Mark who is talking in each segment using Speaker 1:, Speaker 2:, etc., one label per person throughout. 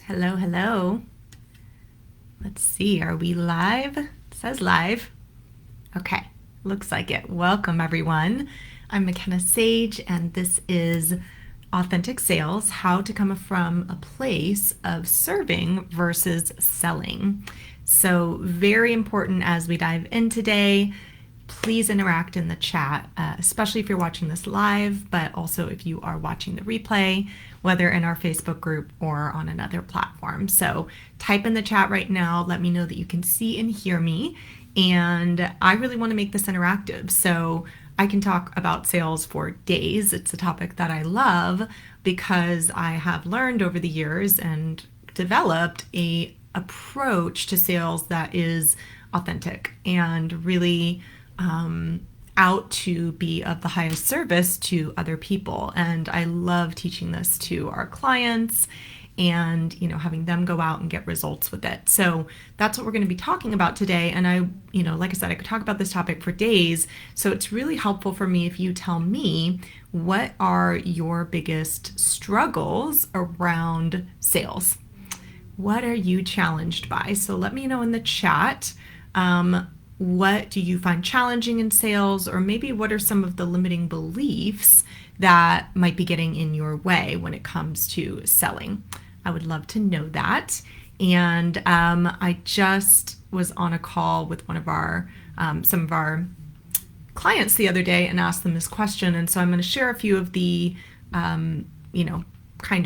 Speaker 1: Hello, hello. Let's see, are we live? It says live. Okay, looks like it. Welcome, everyone. I'm McKenna Sage, and this is Authentic Sales, how to come from a place of serving versus selling. So very important as we dive in today. Please interact in the chat, especially if you're watching this live, but also if you are watching the replay, whether in our Facebook group or on another platform. So type in the chat right now. Let me know that you can see and hear me. And I really want to make this interactive. So I can talk about sales for days. It's a topic that I love because I have learned over the years and developed a approach to sales that is authentic and really out to be of the highest service to other people. And I love teaching this to our clients and, having them go out and get results with it. So that's what we're going to be talking about today. And I, like I said, I could talk about this topic for days. So it's really helpful for me if you tell me what are your biggest struggles around sales? What are you challenged by? So let me know in the chat. What do you find challenging in sales, or maybe what are some of the limiting beliefs that might be getting in your way when it comes to selling? I would love to know that. And I just was on a call with one of our some of our clients the other day and asked them this question. And so I'm going to share a few of the kind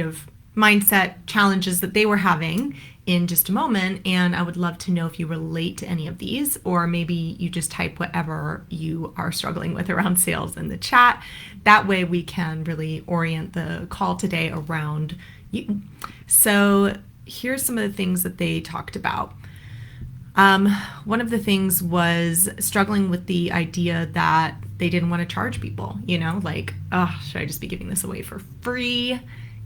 Speaker 1: of mindset challenges that they were having in just a moment. And I would love to know if you relate to any of these, or maybe you just type whatever you are struggling with around sales in the chat. That way we can really orient the call today around you. So here's some of the things that they talked about. One of the things was struggling with the idea that they didn't want to charge people, should I just be giving this away for free?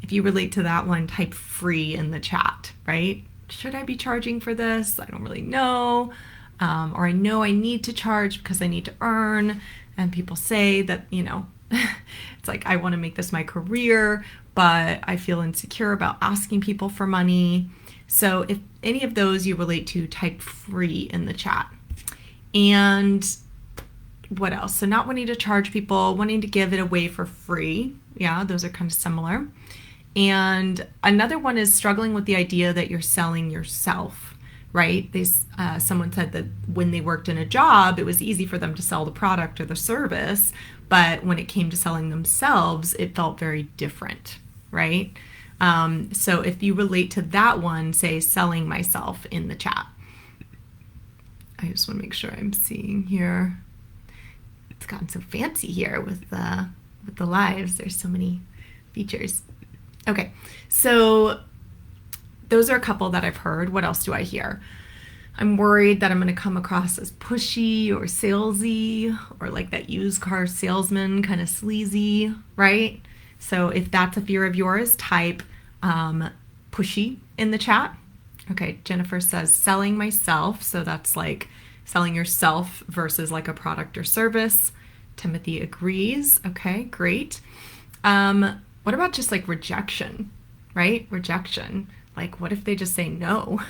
Speaker 1: If you relate to that one, type free in the chat, right? Should I be charging for this? I don't really know. Or I know I need to charge because I need to earn. And people say that, it's like, I want to make this my career, but I feel insecure about asking people for money. So if any of those you relate to, type free in the chat. And what else? So not wanting to charge people, wanting to give it away for free. Yeah, those are kind of similar. And another one is struggling with the idea that you're selling yourself, right? Someone said that when they worked in a job, it was easy for them to sell the product or the service, but when it came to selling themselves, it felt very different, right? So if you relate to that one, say selling myself in the chat. I just want to make sure I'm seeing here. It's gotten so fancy here with the lives. There's so many features. Okay, so those are a couple that I've heard. What else do I hear? I'm worried that I'm going to come across as pushy or salesy, or like that used car salesman, kind of sleazy, right? So if that's a fear of yours, type pushy in the chat. Okay, Jennifer says selling myself. So that's like selling yourself versus like a product or service. Timothy agrees. Okay, great. What about just like rejection, right? Rejection. Like, what if they just say no?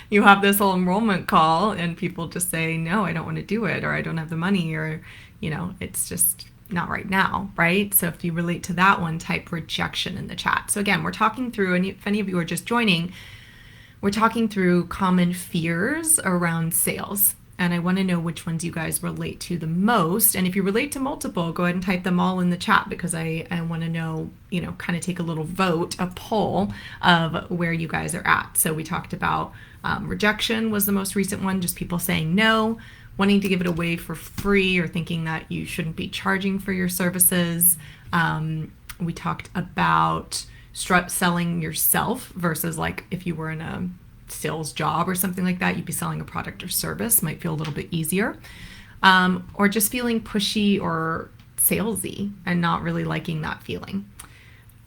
Speaker 1: You have this whole enrollment call and people just say, no, I don't want to do it, or I don't have the money, or, it's just not right now, right? So if you relate to that one, type rejection in the chat. So again, we're talking through, and if any of you are just joining, we're talking through common fears around sales. And I want to know which ones you guys relate to the most. And if you relate to multiple, go ahead and type them all in the chat, because I want to know, kind of take a little vote, a poll of where you guys are at. So we talked about rejection was the most recent one, just people saying no, wanting to give it away for free, or thinking that you shouldn't be charging for your services. We talked about selling yourself versus like if you were in a sales job or something like that, you'd be selling a product or service, might feel a little bit easier. Or just feeling pushy or salesy and not really liking that feeling.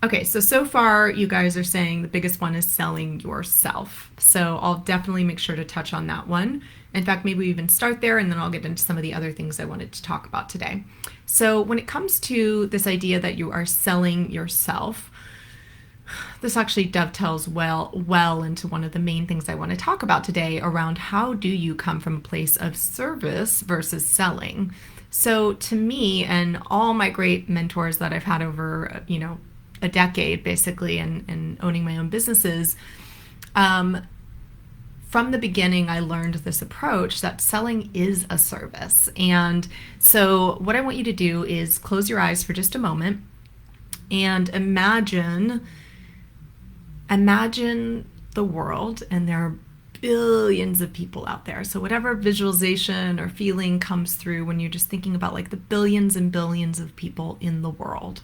Speaker 1: Okay, so far you guys are saying the biggest one is selling yourself. So I'll definitely make sure to touch on that one. In fact, maybe we even start there, and then I'll get into some of the other things I wanted to talk about today. So when it comes to this idea that you are selling yourself, this actually dovetails well into one of the main things I want to talk about today around how do you come from a place of service versus selling. So to me and all my great mentors that I've had over, a decade basically and owning my own businesses, from the beginning, I learned this approach that selling is a service. And so what I want you to do is close your eyes for just a moment and imagine the world, and there are billions of people out there. So whatever visualization or feeling comes through when you're just thinking about like the billions and billions of people in the world.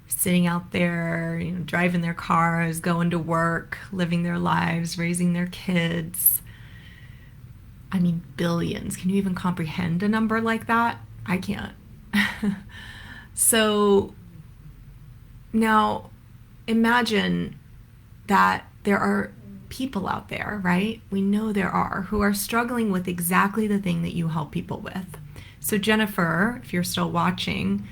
Speaker 1: Sitting out there, driving their cars, going to work, living their lives, raising their kids. I mean, billions. Can you even comprehend a number like that? I can't. So now imagine that there are people out there, right? We know there are, who are struggling with exactly the thing that you help people with. So Jennifer, if you're still watching,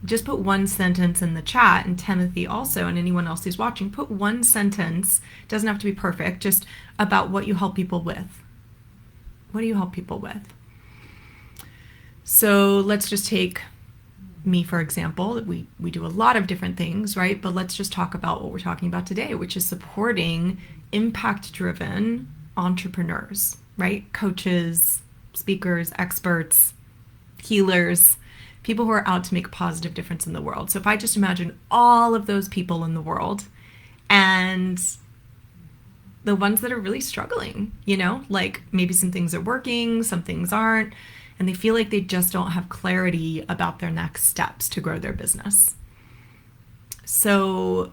Speaker 1: just put one sentence in the chat, and Timothy also, and anyone else who's watching, put one sentence, doesn't have to be perfect, just about what you help people with. What do you help people with? So let's just take me, for example. We do a lot of different things, right? But let's just talk about what we're talking about today, which is supporting impact-driven entrepreneurs, right? Coaches, speakers, experts, healers, people who are out to make a positive difference in the world. So if I just imagine all of those people in the world and the ones that are really struggling, like maybe some things are working, some things aren't, and they feel like they just don't have clarity about their next steps to grow their business. So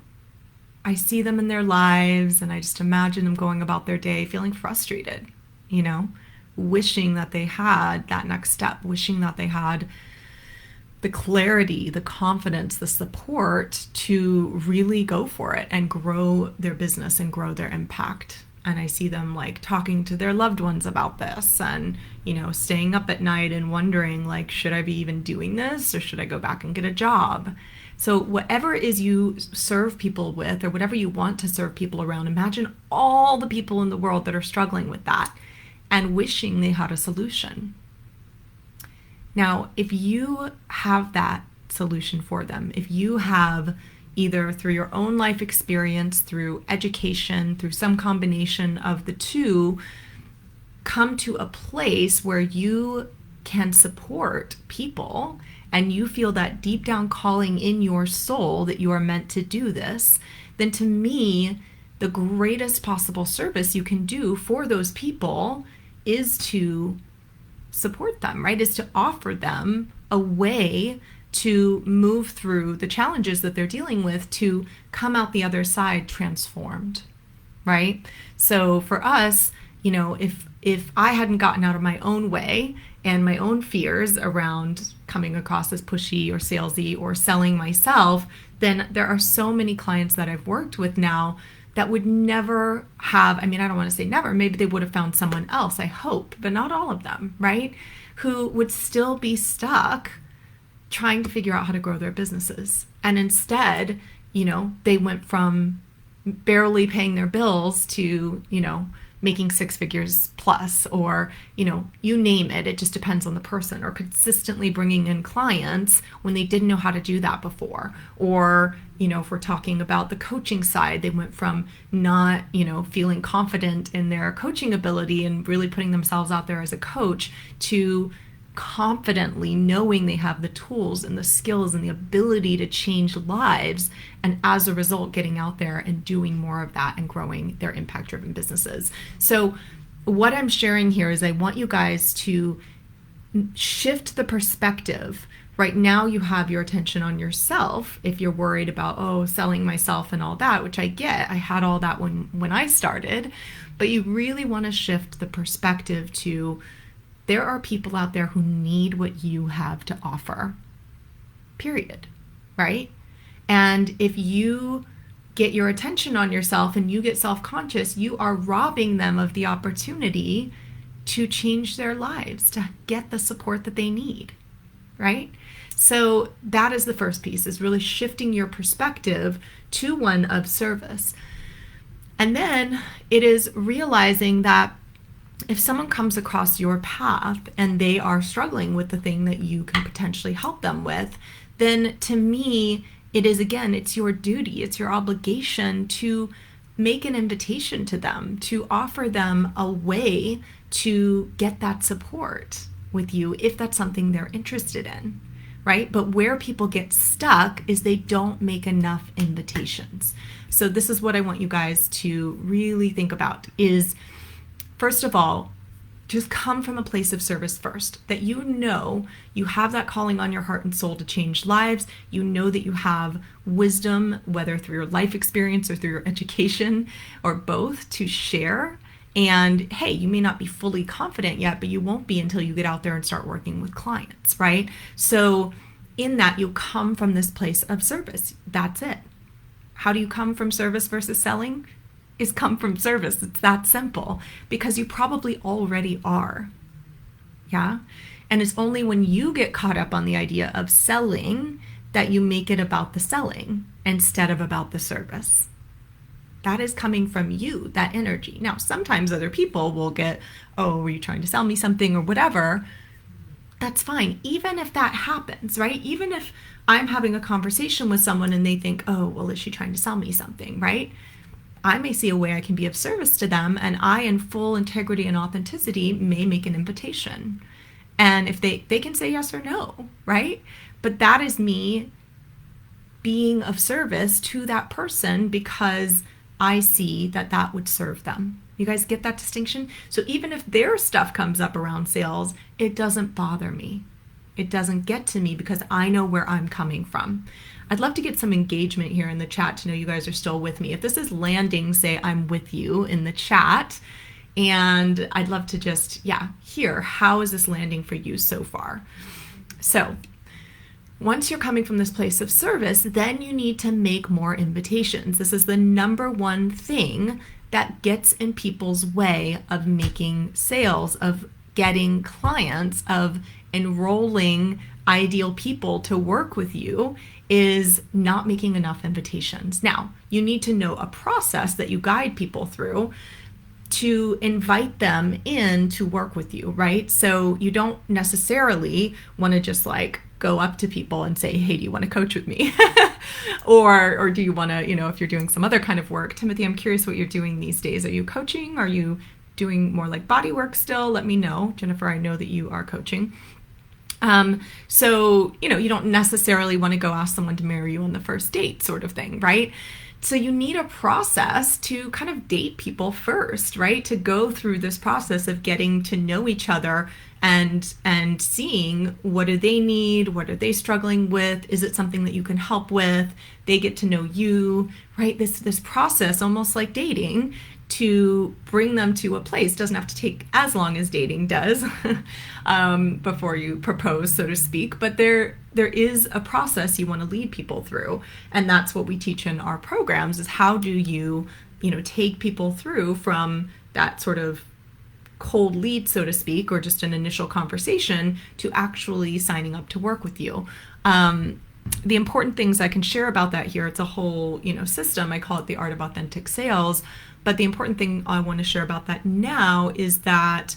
Speaker 1: I see them in their lives and I just imagine them going about their day feeling frustrated, wishing that they had that next step, wishing that they had the clarity, the confidence, the support to really go for it and grow their business and grow their impact. And I see them like talking to their loved ones about this and, staying up at night and wondering like, should I be even doing this or should I go back and get a job? So whatever it is you serve people with or whatever you want to serve people around, imagine all the people in the world that are struggling with that and wishing they had a solution. Now, if you have that solution for them, if you have either through your own life experience, through education, through some combination of the two, come to a place where you can support people and you feel that deep down calling in your soul that you are meant to do this, then to me, the greatest possible service you can do for those people is to support them, right? Is to offer them a way to move through the challenges that they're dealing with to come out the other side transformed, right? So for us, if I hadn't gotten out of my own way and my own fears around coming across as pushy or salesy or selling myself, then there are so many clients that I've worked with now that would never have, I don't want to say never, maybe they would have found someone else, I hope, but not all of them, right? Who would still be stuck trying to figure out how to grow their businesses. And instead, they went from barely paying their bills to, making six figures plus, or, you name it. It just depends on the person, or consistently bringing in clients when they didn't know how to do that before. Or, if we're talking about the coaching side, they went from not, feeling confident in their coaching ability and really putting themselves out there as a coach to confidently knowing they have the tools and the skills and the ability to change lives, and as a result getting out there and doing more of that and growing their impact-driven businesses. So what I'm sharing here is I want you guys to shift the perspective. Right now you have your attention on yourself if you're worried about, selling myself and all that, which I get. I had all that when I started, but you really want to shift the perspective to there are people out there who need what you have to offer, period, right? And if you get your attention on yourself and you get self-conscious, you are robbing them of the opportunity to change their lives, to get the support that they need, right? So that is the first piece, is really shifting your perspective to one of service. And then it is realizing that if someone comes across your path and they are struggling with the thing that you can potentially help them with, then to me, it is, again, it's your duty, it's your obligation to make an invitation to them, to offer them a way to get that support with you if that's something they're interested in, right? But where people get stuck is they don't make enough invitations. So this is what I want you guys to really think about is, first of all, just come from a place of service first, that you know you have that calling on your heart and soul to change lives. You know that you have wisdom, whether through your life experience or through your education or both, to share. And hey, you may not be fully confident yet, but you won't be until you get out there and start working with clients, right? So in that, you'll come from this place of service. That's it. How do you come from service versus selling? Is come from service. It's that simple, because you probably already are. Yeah. And it's only when you get caught up on the idea of selling that you make it about the selling instead of about the service. That is coming from you, that energy. Now, sometimes other people will get, oh, were you trying to sell me something or whatever? That's fine. Even if that happens, right? Even if I'm having a conversation with someone and they think, oh, well, is she trying to sell me something, right? I may see a way I can be of service to them, and I, in full integrity and authenticity, may make an invitation. And if they can say yes or no, right? But that is me being of service to that person because I see that that would serve them. You guys get that distinction? So even if their stuff comes up around sales, it doesn't bother me. It doesn't get to me because I know where I'm coming from. I'd love to get some engagement here in the chat to know you guys are still with me. If this is landing, say I'm with you in the chat. And I'd love to just, hear how is this landing for you so far? So once you're coming from this place of service, then you need to make more invitations. This is the number one thing that gets in people's way of making sales, of getting clients, of enrolling ideal people to work with you, is not making enough invitations. Now, you need to know a process that you guide people through to invite them in to work with you, right? So you don't necessarily want to just like go up to people and say, hey, do you want to coach with me? or do you want to, if you're doing some other kind of work. Timothy, I'm curious what you're doing these days. Are you coaching? Are you doing more like body work still? Let me know. Jennifer, I know that you are coaching. So, you don't necessarily want to go ask someone to marry you on the first date sort of thing, right? So you need a process to kind of date people first, right? To go through this process of getting to know each other and seeing what do they need, what are they struggling with, is it something that you can help with? They get to know you, right? This process, almost like dating, to bring them to a place. Doesn't have to take as long as dating does before you propose, so to speak, but there is a process you want to lead people through, and that's what we teach in our programs, is how do you take people through from that sort of cold lead, so to speak, or just an initial conversation to actually signing up to work with you. The important things I can share about that here, it's a whole system. I call it the art of authentic sales. But the important thing I want to share about that now is that,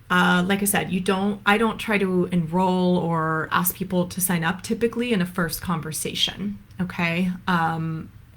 Speaker 1: like I said, I don't try to enroll or ask people to sign up typically in a first conversation. Okay.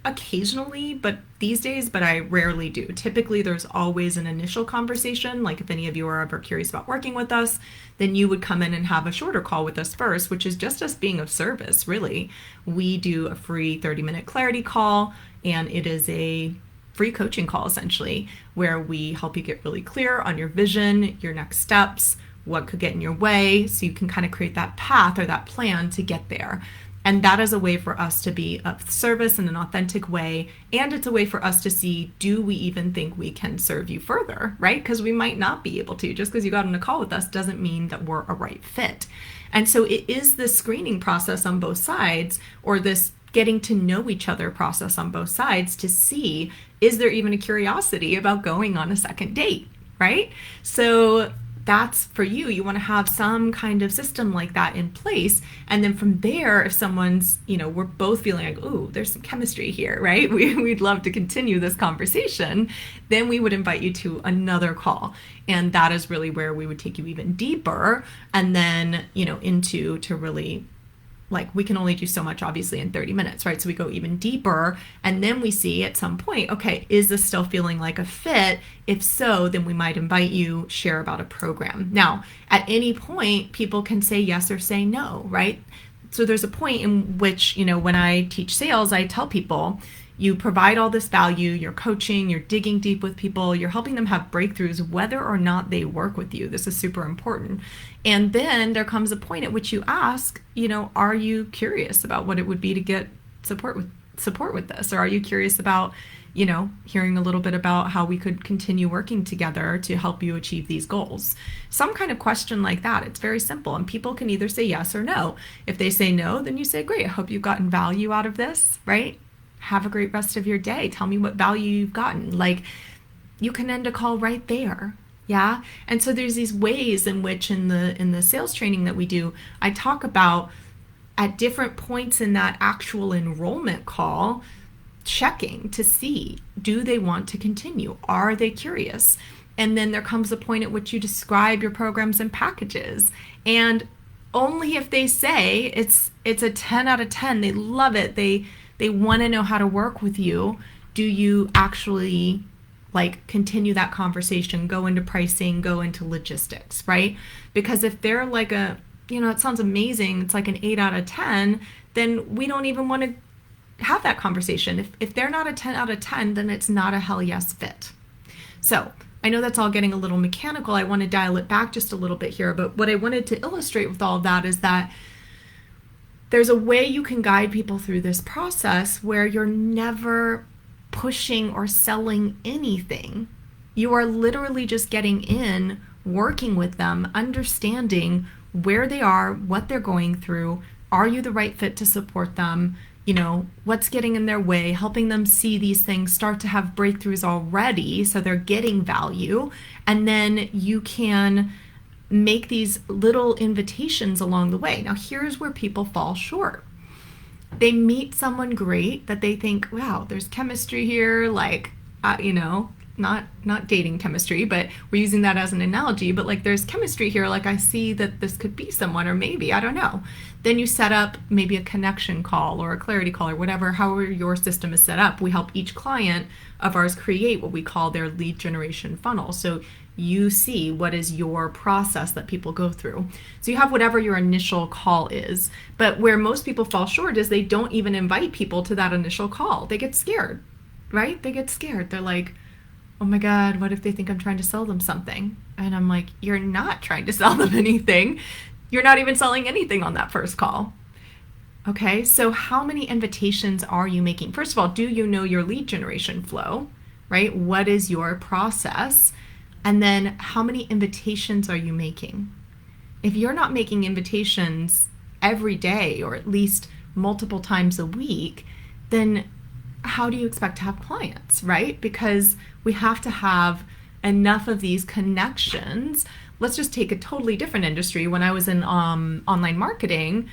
Speaker 1: Occasionally, but I rarely do. Typically, there's always an initial conversation. Like if any of you are ever curious about working with us, then you would come in and have a shorter call with us first, which is just us being of service, really. We do a free 30-minute clarity call, and it is a free coaching call, essentially, where we help you get really clear on your vision, your next steps, what could get in your way, so you can kind of create that path or that plan to get there. And that is a way for us to be of service in an authentic way. And it's a way for us to see, do we even think we can serve you further, right? Because we might not be able to. Just because you got on a call with us doesn't mean that we're a right fit. And so it is this screening process on both sides, or this getting to know each other process on both sides, to see, is there even a curiosity about going on a second date, right? So that's for you. You want to have some kind of system like that in place. And then from there, if someone's, we're both feeling like, ooh, there's some chemistry here, right? We'd love to continue this conversation. Then we would invite you to another call. And that is really where we would take you even deeper and then, into to really, like, we can only do so much obviously in 30 minutes, right? So we go even deeper, and then we see at some point, okay, is this still feeling like a fit? If so, then we might invite you, share about a program. Now, at any point, people can say yes or say no, right? So there's a point in which, when I teach sales, I tell people, you provide all this value, you're coaching, you're digging deep with people, you're helping them have breakthroughs, whether or not they work with you. This is super important. And then there comes a point at which you ask, are you curious about what it would be to get support with this? Or are you curious about, hearing a little bit about how we could continue working together to help you achieve these goals? Some kind of question like that. It's very simple. And people can either say yes or no. If they say no, then you say, great, I hope you've gotten value out of this, right? Have a great rest of your day. Tell me what value you've gotten. Like, you can end a call right there. Yeah. And so there's these ways in which in the sales training that we do, I talk about at different points in that actual enrollment call, checking to see, do they want to continue? Are they curious? And then there comes a point at which you describe your programs and packages. And only if they say it's a 10 out of 10, they love it, they want to know how to work with you, do you actually continue that conversation, go into pricing, go into logistics, right? Because if they're like it sounds amazing, it's like an 8 out of 10, then we don't even want to have that conversation. If they're not a 10 out of 10, then it's not a hell yes fit. So I know that's all getting a little mechanical. I want to dial it back just a little bit here, but what I wanted to illustrate with all of that is that there's a way you can guide people through this process where you're never pushing or selling anything. You are literally just getting in, working with them, understanding where they are, what they're going through. Are you the right fit to support them? What's getting in their way, helping them see these things, start to have breakthroughs already so they're getting value. And then you can make these little invitations along the way. Now, here's where people fall short. They meet someone great that they think, wow, there's chemistry here, not dating chemistry, but we're using that as an analogy, but there's chemistry here, I see that this could be someone, or maybe, I don't know. Then you set up maybe a connection call or a clarity call or whatever, however your system is set up. We help each client of ours create what we call their lead generation funnel. So you see what is your process that people go through. So you have whatever your initial call is, but where most people fall short is they don't even invite people to that initial call. They get scared, right? They get scared. They're like, oh my God, what if they think I'm trying to sell them something? And I'm like, you're not trying to sell them anything. You're not even selling anything on that first call. Okay, so how many invitations are you making? First of all, do you know your lead generation flow, right? What is your process? And then how many invitations are you making? If you're not making invitations every day or at least multiple times a week, then how do you expect to have clients, right? Because we have to have enough of these connections. Let's just take a totally different industry. When I was in online marketing,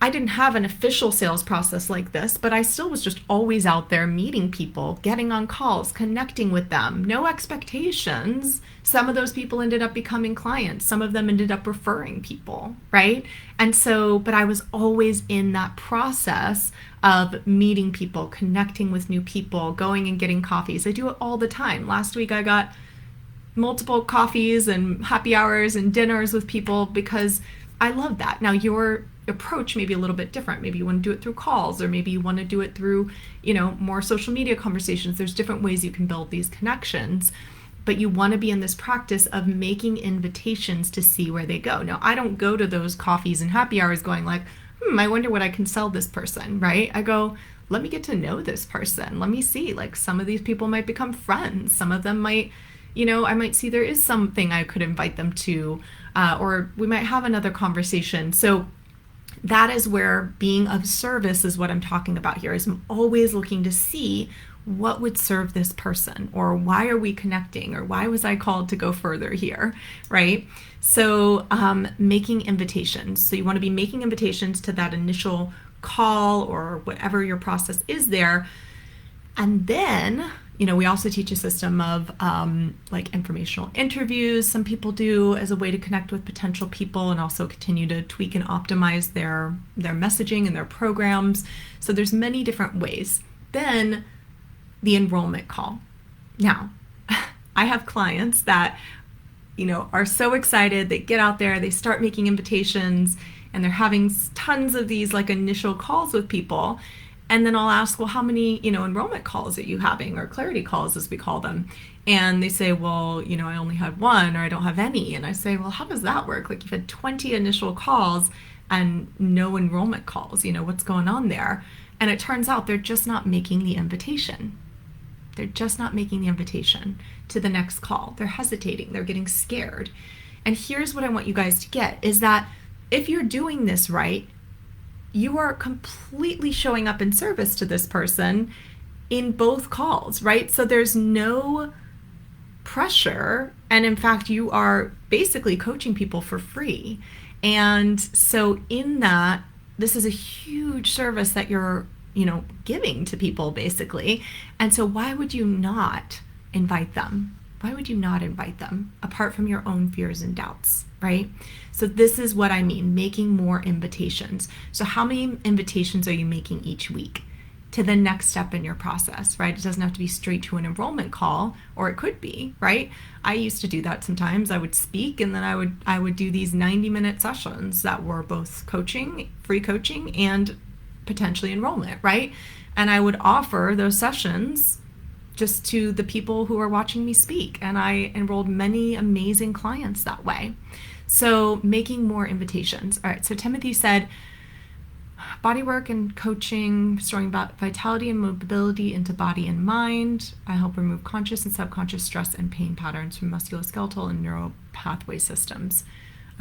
Speaker 1: I didn't have an official sales process like this, but I still was just always out there meeting people, getting on calls, connecting with them, no expectations. Some of those people ended up becoming clients. Some of them ended up referring people, right? And so, but I was always in that process of meeting people, connecting with new people, going and getting coffees. I do it all the time. Last week I got multiple coffees and happy hours and dinners with people because I love that. Now, your approach may be a little bit different. Maybe you want to do it through calls, or maybe you want to do it through, more social media conversations. There's different ways you can build these connections, but you want to be in this practice of making invitations to see where they go. Now, I don't go to those coffees and happy hours going like, I wonder what I can sell this person, right? I go, let me get to know this person. Let me see, some of these people might become friends. Some of them might, I might see there is something I could invite them to, or we might have another conversation. So that is where being of service is what I'm talking about here. Is I'm always looking to see what would serve this person, or why are we connecting, or why was I called to go further here, right? So making invitations. So you want to be making invitations to that initial call or whatever your process is there. And then, we also teach a system of like informational interviews some people do as a way to connect with potential people and also continue to tweak and optimize their messaging and their programs. So there's many different ways. Then the enrollment call. Now, I have clients that, are so excited. They get out there, they start making invitations, and they're having tons of these like initial calls with people. And then I'll ask, well, how many, enrollment calls are you having, or clarity calls as we call them? And they say, well, I only had one, or I don't have any. And I say, well, how does that work? Like, you've had 20 initial calls and no enrollment calls, what's going on there? And it turns out they're just not making the invitation. They're just not making the invitation to the next call. They're hesitating. They're getting scared. And here's what I want you guys to get is that if you're doing this right, you are completely showing up in service to this person in both calls, right? So there's no pressure. And in fact, you are basically coaching people for free. And so in that, this is a huge service that you're giving to people basically. And so why would you not invite them? Why would you not invite them apart from your own fears and doubts, right? So this is what I mean, making more invitations. So how many invitations are you making each week to the next step in your process, right? It doesn't have to be straight to an enrollment call, or it could be, right? I used to do that sometimes. I would speak and then I would do these 90-minute sessions that were both coaching, free coaching, and potentially enrollment, right? And I would offer those sessions just to the people who are watching me speak. And I enrolled many amazing clients that way. So making more invitations. All right, so Timothy said, bodywork and coaching, restoring vitality and mobility into body and mind. I help remove conscious and subconscious stress and pain patterns from musculoskeletal and neural pathway systems.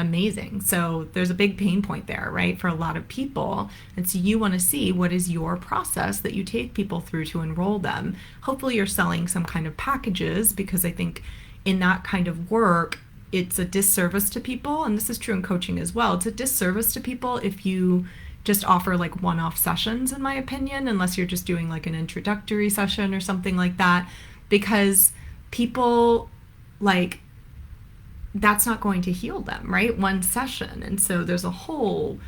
Speaker 1: Amazing. So there's a big pain point there, right, for a lot of people. And so you want to see what is your process that you take people through to enroll them. Hopefully you're selling some kind of packages, because I think in that kind of work, it's a disservice to people. And this is true in coaching as well. It's a disservice to people if you just offer like one-off sessions, in my opinion, unless you're just doing like an introductory session or something like that, because people that's not going to heal them, right? One session. And so there's a whole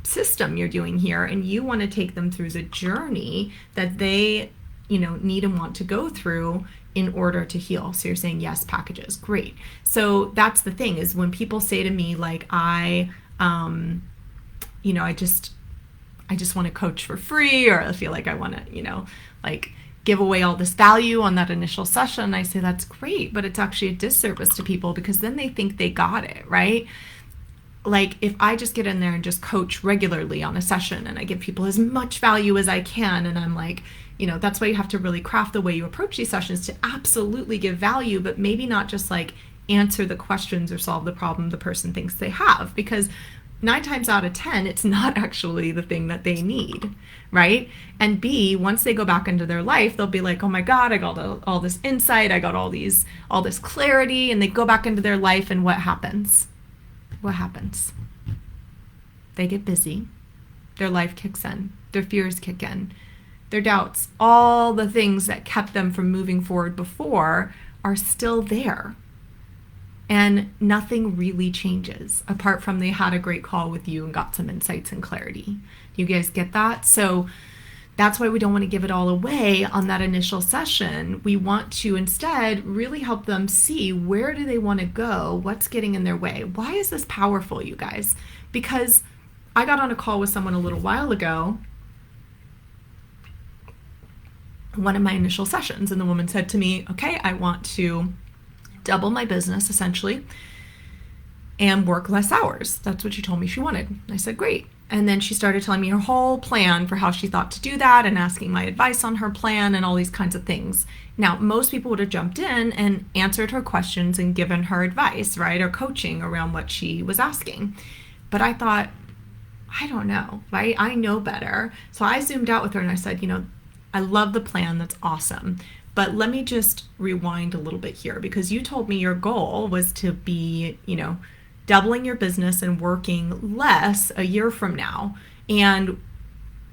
Speaker 1: system you're doing here, and you want to take them through the journey that they, need and want to go through in order to heal. So you're saying yes, packages. Great. So that's the thing, is when people say to me, like, I just want to coach for free, or I feel like I want to, give away all this value on that initial session, I say that's great, but it's actually a disservice to people, because then they think they got it, right? Like, if I just get in there and just coach regularly on a session and I give people as much value as I can, and I'm like, that's why you have to really craft the way you approach these sessions to absolutely give value, but maybe not just like answer the questions or solve the problem the person thinks they have, because 9 times out of 10, it's not actually the thing that they need, right? And B, once they go back into their life, they'll be like, oh my God, I got all this insight, I got all this clarity, and they go back into their life, and what happens? What happens? They get busy, their life kicks in, their fears kick in, their doubts, all the things that kept them from moving forward before are still there. And nothing really changes apart from they had a great call with you and got some insights and clarity. You guys get that? So that's why we don't want to give it all away on that initial session. We want to instead really help them see, where do they want to go? What's getting in their way? Why is this powerful, you guys? Because I got on a call with someone a little while ago, one of my initial sessions, and the woman said to me, okay, I want to double my business essentially and work less hours. That's what she told me she wanted. I said, great. And then she started telling me her whole plan for how she thought to do that, and asking my advice on her plan and all these kinds of things. Now, most people would have jumped in and answered her questions and given her advice, right? Or coaching around what she was asking. But I thought, I don't know, right? I know better. So I zoomed out with her and I said, I love the plan. That's awesome. But let me just rewind a little bit here, because you told me your goal was to be, doubling your business and working less a year from now. And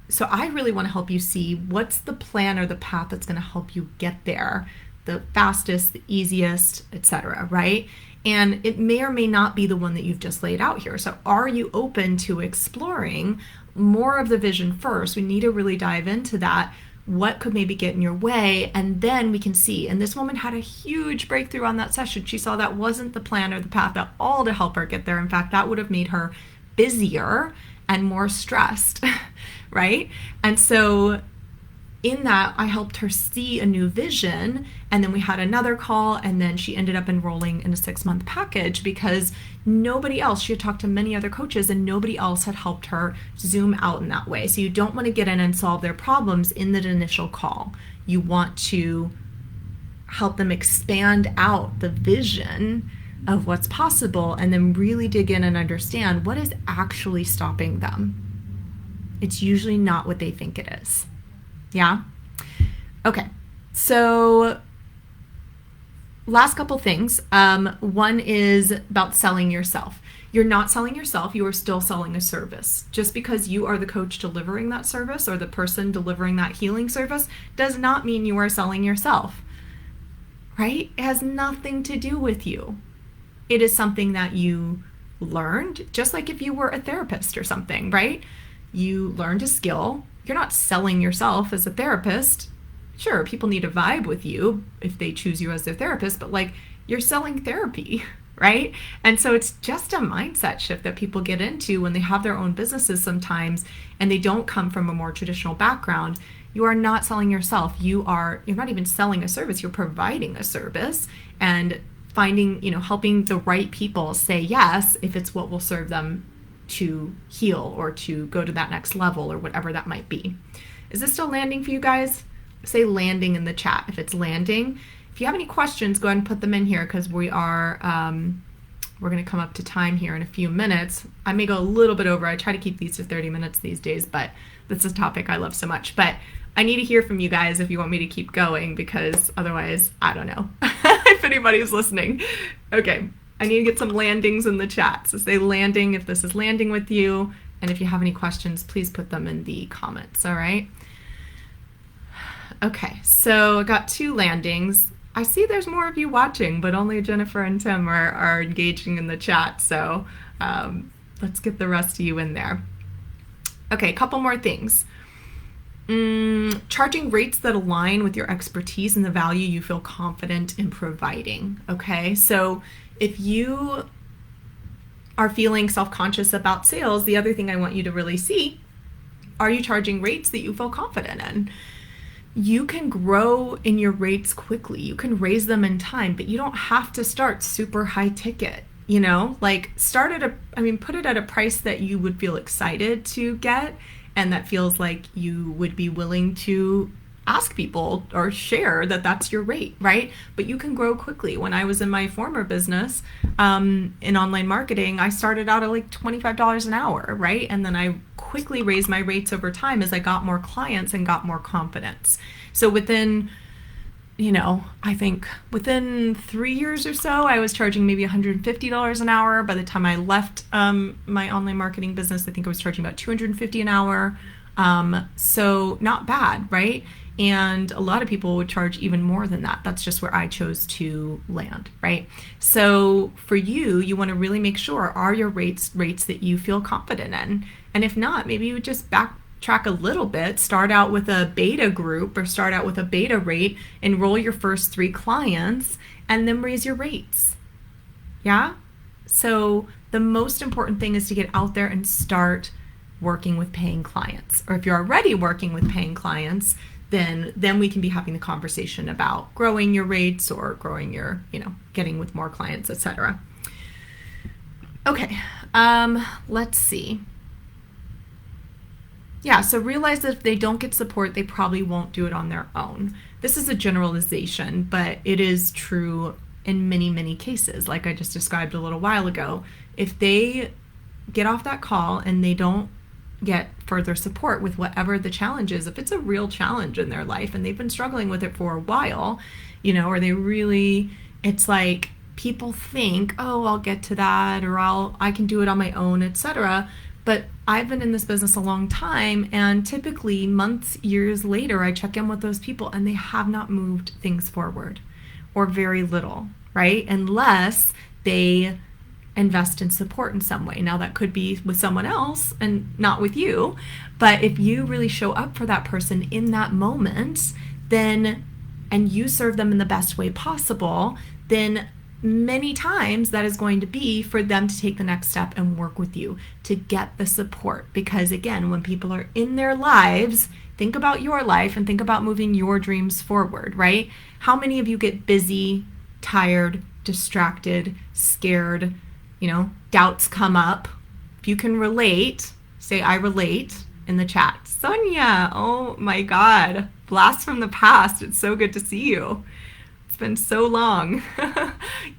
Speaker 1: so I really want to help you see what's the plan or the path that's going to help you get there, the fastest, the easiest, etc., right? And it may or may not be the one that you've just laid out here. So are you open to exploring more of the vision first? We need to really dive into that. What could maybe get in your way? And then we can see. And this woman had a huge breakthrough on that session. She saw that wasn't the plan or the path at all to help her get there. In fact, that would have made her busier and more stressed, right? And so in that, I helped her see a new vision, and then we had another call, and then she ended up enrolling in a 6-month package because nobody else, she had talked to many other coaches, and nobody else had helped her zoom out in that way. So you don't want to get in and solve their problems in that initial call. You want to help them expand out the vision of what's possible, and then really dig in and understand what is actually stopping them. It's usually not what they think it is. Yeah? Okay. So last couple things. One is about selling yourself. You're not selling yourself. You are still selling a service. Just because you are the coach delivering that service or the person delivering that healing service does not mean you are selling yourself, right? It has nothing to do with you. It is something that you learned, just like if you were a therapist or something, right? You learned a skill. You're not selling yourself as a therapist. Sure, people need to vibe with you if they choose you as their therapist, but you're selling therapy, right? And so it's just a mindset shift that people get into when they have their own businesses sometimes and they don't come from a more traditional background. You are not selling yourself. You're not even selling a service. You're providing a service and finding, helping the right people say yes if it's what will serve them to heal or to go to that next level or whatever that might be. Is this still landing for you guys? Say landing in the chat if it's landing. If you have any questions, go ahead and put them in here, because we're going to come up to time here in a few minutes. I may go a little bit over. I try to keep these to 30 minutes these days, but that's a topic I love so much. But I need to hear from you guys if you want me to keep going, because otherwise, I don't know if anybody's listening. Okay. I need to get some landings in the chat. So say landing if this is landing with you. And if you have any questions, please put them in the comments, all right? Okay, so I got 2 landings. I see there's more of you watching, but only Jennifer and Tim are engaging in the chat. So let's get the rest of you in there. Okay, a couple more things. Charging rates that align with your expertise and the value you feel confident in providing, okay? So if you are feeling self-conscious about sales, the other thing I want you to really see, are you charging rates that you feel confident in? You can grow in your rates quickly. You can raise them in time, but you don't have to start super high ticket, start at put it at a price that you would feel excited to get and that feels like you would be willing to ask people or share that that's your rate, right? But you can grow quickly. When I was in my former business in online marketing, I started out at $25 an hour, right? And then I quickly raised my rates over time as I got more clients and got more confidence. So within, I think within 3 years or so, I was charging maybe $150 an hour. By the time I left my online marketing business, I think I was charging about $250 an hour. So not bad, right? And a lot of people would charge even more than that. That's just where I chose to land, right? So for you, you want to really make sure, are your rates that you feel confident in? And if not, maybe you would just backtrack a little bit, start out with a beta group or start out with a beta rate, enroll your first 3 clients, and then raise your rates. Yeah? So the most important thing is to get out there and start working with paying clients. Or if you're already working with paying clients, then we can be having the conversation about growing your rates or growing your, getting with more clients, etc. Okay, let's see. Yeah, so realize that if they don't get support, they probably won't do it on their own. This is a generalization, but it is true in many, many cases, like I just described a little while ago. If they get off that call and they don't get further support with whatever the challenge is. If it's a real challenge in their life and they've been struggling with it for a while, or they really, it's like people think, oh, I'll get to that, or I can do it on my own, etc. But I've been in this business a long time, and typically months, years later, I check in with those people and they have not moved things forward, or very little, right? Unless they invest in support in some way. Now that could be with someone else and not with you, but if you really show up for that person in that moment, then, and you serve them in the best way possible, then many times that is going to be for them to take the next step and work with you to get the support. Because again, when people are in their lives, think about your life and think about moving your dreams forward, right? How many of you get busy, tired, distracted, scared, doubts come up? If you can relate, say I relate in the chat. Sonia, oh my God, blast from the past. It's so good to see you. It's been so long.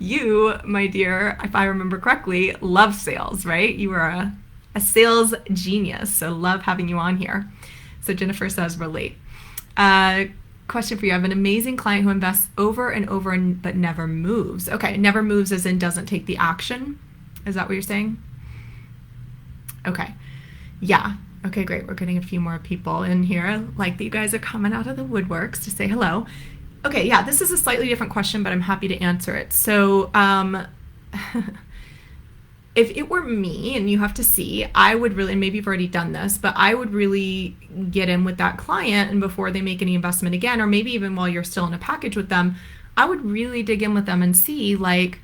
Speaker 1: You, my dear, if I remember correctly, love sales, right? You are a sales genius, so love having you on here. So Jennifer says relate. Question for you. I have an amazing client who invests over and over but never moves. Okay, never moves as in doesn't take the action. Is that what you're saying? Okay. Yeah. Okay, great. We're getting a few more people in here. Like that you guys are coming out of the woodworks to say hello. Okay, yeah, this is a slightly different question, but I'm happy to answer it. So if it were me, and you have to see, I would really, and maybe you've already done this, but I would really get in with that client, and before they make any investment again, or maybe even while you're still in a package with them, I would really dig in with them and see like,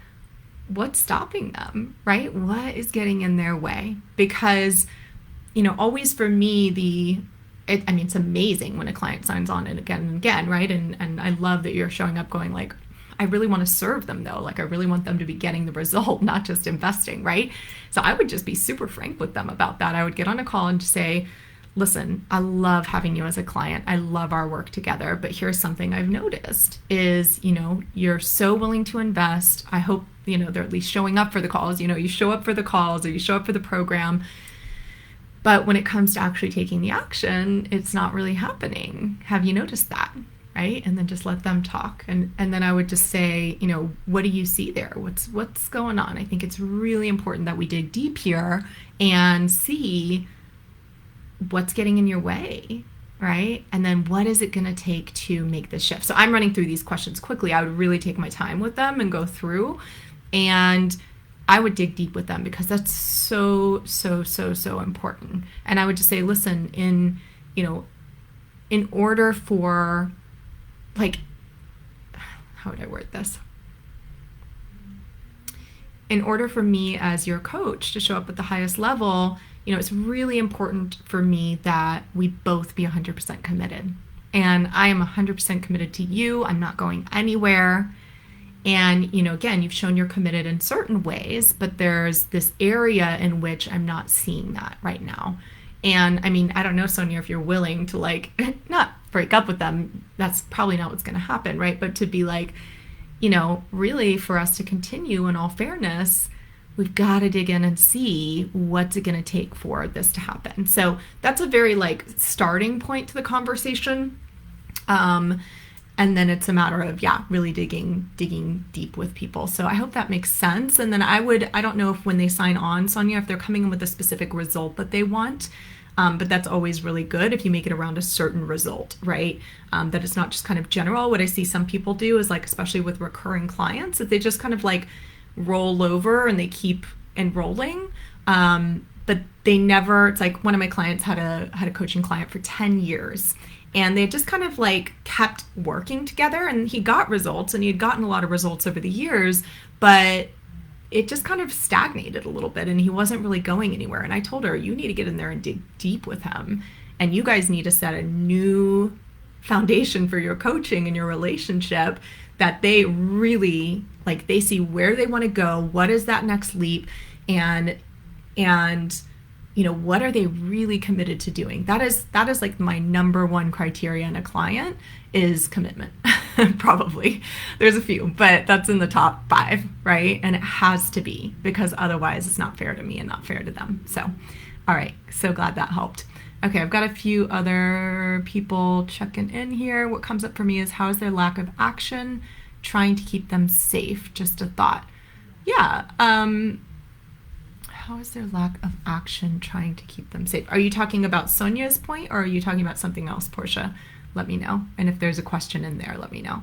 Speaker 1: what's stopping them, right? What is getting in their way? Because, always for me, it's amazing when a client signs on and again, right? And I love that you're showing up going like, I really want to serve them though. Like I really want them to be getting the result, not just investing, right? So I would just be super frank with them about that. I would get on a call and say, listen, I love having you as a client. I love our work together, but here's something I've noticed is, you're so willing to invest. I hope, they're at least showing up for the calls. You show up for the calls or you show up for the program. But when it comes to actually taking the action, it's not really happening. Have you noticed that? Right? And then just let them talk. And then I would just say, what do you see there? What's going on? I think it's really important that we dig deep here and see what's getting in your way, right? And then what is it going to take to make this shift? So I'm running through these questions quickly. I would really take my time with them and go through, and I would dig deep with them because that's so, so, so, so important. And I would just say, listen, in order for, like, how would I word this? In order for me as your coach to show up at the highest level, it's really important for me that we both be 100% committed. And I am 100% committed to you. I'm not going anywhere. And, again, you've shown you're committed in certain ways, but there's this area in which I'm not seeing that right now. And I mean, I don't know, Sonia, if you're willing to like, not break up with them, that's probably not what's going to happen, right? But to be like, really for us to continue in all fairness, we've got to dig in and see what's it going to take for this to happen. So that's a very like starting point to the conversation. And then it's a matter of, really digging deep with people. So I hope that makes sense. And then I don't know if when they sign on, Sonia, if they're coming in with a specific result that they want, but that's always really good if you make it around a certain result, right? That it's not just kind of general. What I see some people do is like, especially with recurring clients, that they just kind of like roll over and they keep enrolling. But they never, it's like one of my clients had a coaching client for 10 years. And they just kind of like kept working together, and he got results, and he had gotten a lot of results over the years, but it just kind of stagnated a little bit and he wasn't really going anywhere. And I told her, you need to get in there and dig deep with him, and you guys need to set a new foundation for your coaching and your relationship that they really like, they see where they want to go, what is that next leap, and what are they really committed to doing? That is like my number one criteria in a client is commitment. Probably. There's a few, but that's in the top 5, right? And it has to be, because otherwise it's not fair to me and not fair to them. So All right, so glad that helped. Okay, I've got a few other people checking in here. What comes up for me is, how is their lack of action trying to keep them safe? Just a thought. Yeah, how is their lack of action trying to keep them safe? Are you talking about Sonia's point, or are you talking about something else, Portia? Let me know. And if there's a question in there, let me know.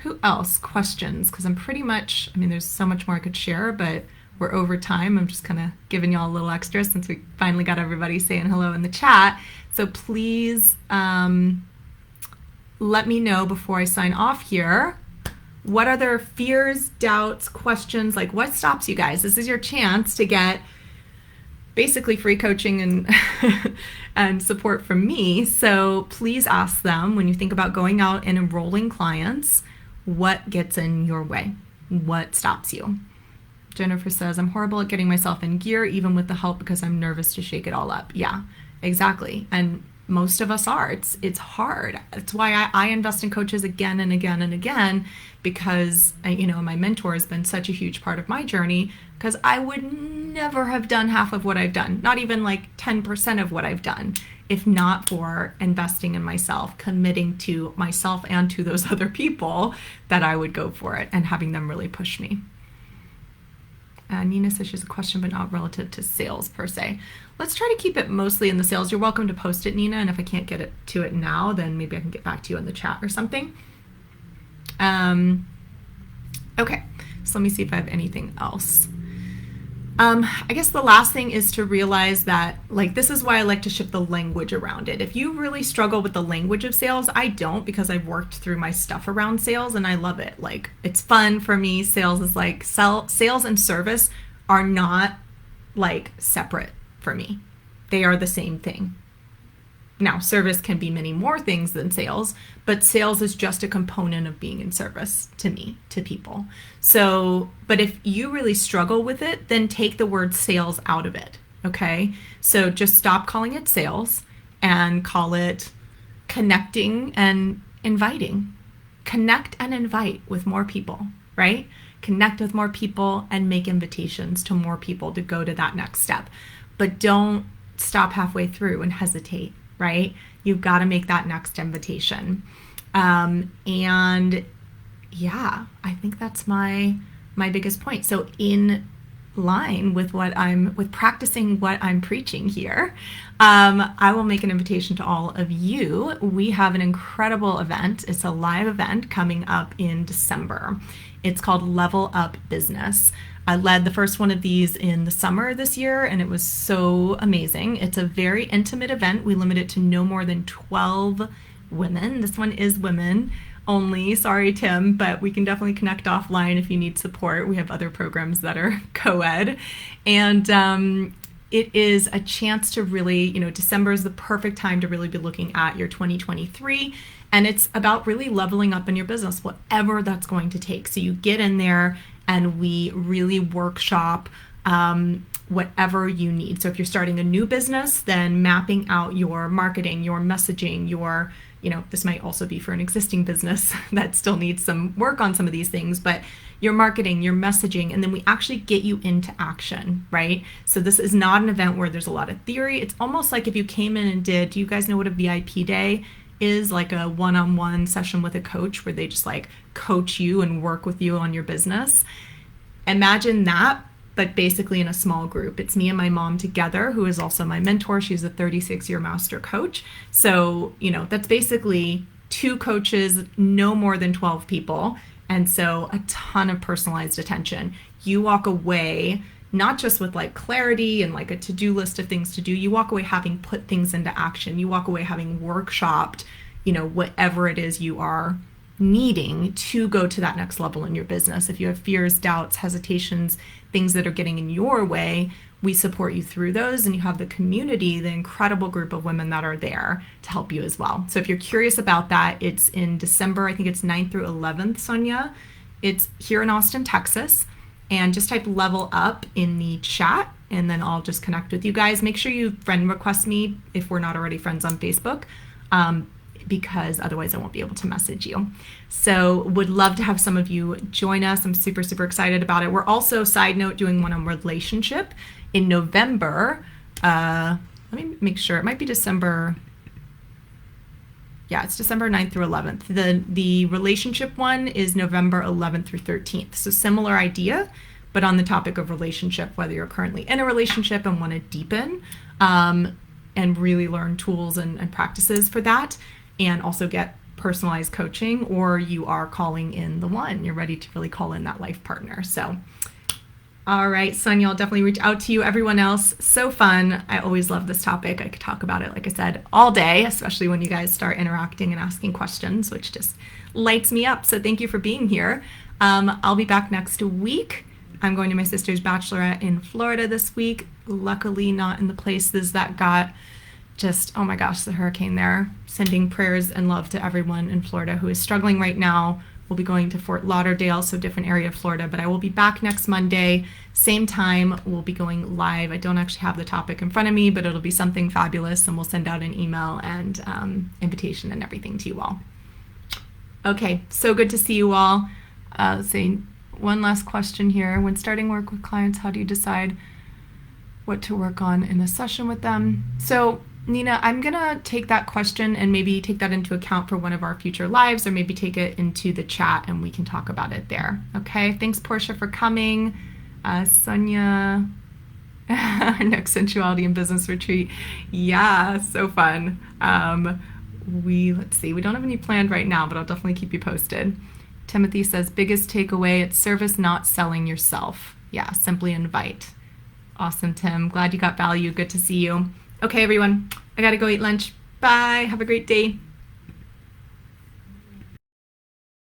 Speaker 1: Who else? Questions? Because I'm pretty much, I mean, there's so much more I could share, but we're over time. I'm just kind of giving y'all a little extra since we finally got everybody saying hello in the chat. So please let me know before I sign off here. What other fears, doubts, questions? Like, what stops you guys? This is your chance to get basically free coaching and and support from me. So please ask them, when you think about going out and enrolling clients, what gets in your way? What stops you? Jennifer says, I'm horrible at getting myself in gear, even with the help, because I'm nervous to shake it all up. Yeah, exactly. And most of us are. It's hard. That's why I invest in coaches again and again and again, because my mentor has been such a huge part of my journey, because I would never have done half of what I've done, not even like 10% of what I've done, if not for investing in myself, committing to myself and to those other people that I would go for it, and having them really push me. Nina says she has a question, but not relative to sales per se. Let's try to keep it mostly in the sales. You're welcome to post it, Nina, and if I can't get to it now, then maybe I can get back to you in the chat or something. Okay, so let me see if I have anything else. I guess the last thing is to realize that, like, this is why I like to shift the language around it. If you really struggle with the language of sales, I don't, because I've worked through my stuff around sales and I love it. Like, it's fun for me. Sales is like, sales and service are not like separate for me. They are the same thing. Now, service can be many more things than sales, but sales is just a component of being in service to me, to people. So, but if you really struggle with it, then take the word sales out of it, okay? So just stop calling it sales and call it connecting and inviting. Connect and invite with more people, right? Connect with more people and make invitations to more people to go to that next step. But don't stop halfway through and hesitate. Right? You've got to make that next invitation. And yeah, I think that's my biggest point. So in line with with practicing what I'm preaching here, I will make an invitation to all of you. We have an incredible event. It's a live event coming up in December. It's called Level Up Business. I led the first one of these in the summer this year, and it was so amazing. It's a very intimate event. We limit it to no more than 12 women. This one is women only. Sorry, Tim, but we can definitely connect offline if you need support. We have other programs that are co-ed. And it is a chance to really, December is the perfect time to really be looking at your 2023. And it's about really leveling up in your business, whatever that's going to take. So you get in there and we really workshop whatever you need. So if you're starting a new business, then mapping out your marketing, your messaging, this might also be for an existing business that still needs some work on some of these things, but your marketing, your messaging, and then we actually get you into action, right? So this is not an event where there's a lot of theory. It's almost like if you came in and do you guys know what a VIP day is? Like a one-on-one session with a coach where they just like coach you and work with you on your business. Imagine that, but basically in a small group. It's me and my mom together, who is also my mentor. She's a 36-year master coach. So, that's basically 2 coaches, no more than 12 people. And so a ton of personalized attention. You walk away not just with like clarity and like a to-do list of things to do. You walk away having put things into action. You walk away having workshopped, whatever it is you are needing to go to that next level in your business. If you have fears, doubts, hesitations, things that are getting in your way, we support you through those, and you have the community, the incredible group of women that are there to help you as well. So if you're curious about that, it's in December. I think it's 9th through 11th, Sonia. It's here in Austin, Texas. And just type Level Up in the chat, and then I'll just connect with you guys. Make sure you friend request me if we're not already friends on Facebook. because otherwise I won't be able to message you. So would love to have some of you join us. I'm super, super excited about it. We're also, side note, doing one on relationship in November. Let me make sure. It might be December. Yeah, it's December 9th through 11th. The relationship one is November 11th through 13th. So similar idea, but on the topic of relationship, whether you're currently in a relationship and want to deepen and really learn tools and practices for that, and also get personalized coaching, or you are calling in the one. You're ready to really call in that life partner. So, all right, Sonia, I'll definitely reach out to you. Everyone else, so fun. I always love this topic. I could talk about it, like I said, all day, especially when you guys start interacting and asking questions, which just lights me up. So thank you for being here. I'll be back next week. I'm going to my sister's bachelorette in Florida this week. Luckily not in the places that got just, oh my gosh, the hurricane there. Sending prayers and love to everyone in Florida who is struggling right now. We'll be going to Fort Lauderdale, so different area of Florida, but I will be back next Monday, same time. We'll be going live. I don't actually have the topic in front of me, but it'll be something fabulous, and we'll send out an email and invitation and everything to you all. Okay, so good to see you all. Let's see, one last question here. When starting work with clients, how do you decide what to work on in a session with them? So Nina, I'm going to take that question and maybe take that into account for one of our future lives, or maybe take it into the chat and we can talk about it there. Okay. Thanks, Portia, for coming. Sonia, next sensuality and business retreat. Yeah, so fun. Let's see, we don't have any planned right now, but I'll definitely keep you posted. Timothy says, biggest takeaway, it's service, not selling yourself. Yeah, simply invite. Awesome, Tim. Glad you got value. Good to see you. Okay, everyone, I gotta go eat lunch. Bye. Have a great day.